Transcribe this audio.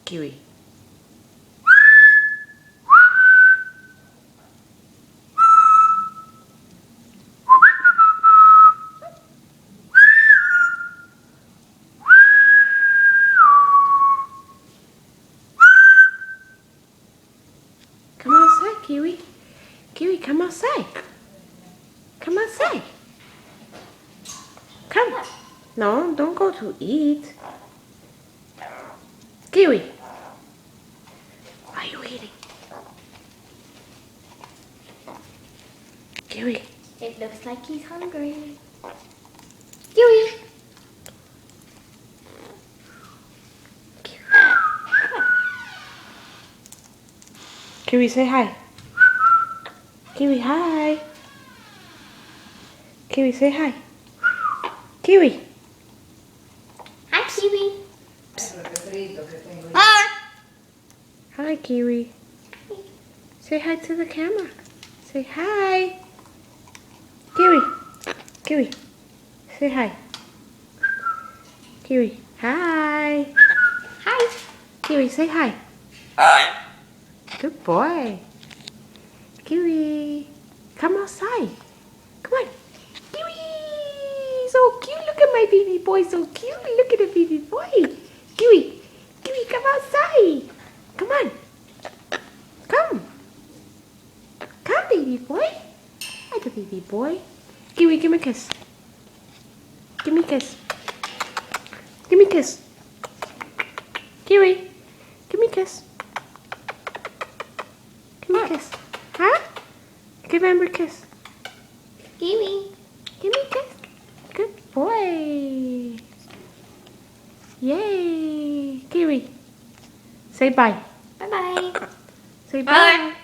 Kiwi. Come outside, Kiwi. Kiwi, come outside. Come outside. Come. No, don't go to eat. Kiwi. What are you eating? Kiwi. It looks like he's hungry. Kiwi. Kiwi, say hi. Kiwi, hi. Kiwi, say hi. Kiwi. Hi, Kiwi. Hi. Hi, Kiwi. Say hi to the camera. Say hi. Kiwi. Kiwi. Say hi. Kiwi. Hi. Hi. Kiwi, say hi. Good boy. Kiwi. Come outside. Come on. Kiwi. So cute. Look at my baby boy. So cute. Look at the baby boy. Kiwi. Kiwi, come outside. Come on. Come. Come, baby boy. Hi, the baby boy. Kiwi, give me a kiss. Give me a kiss. Give me a kiss. Kiwi, give me a kiss. Give me a kiss. Huh? Give Amber a kiss. Kiwi. Give me a kiss. Good boy. Yay. Kiwi. Say bye. Bye-bye. Say bye.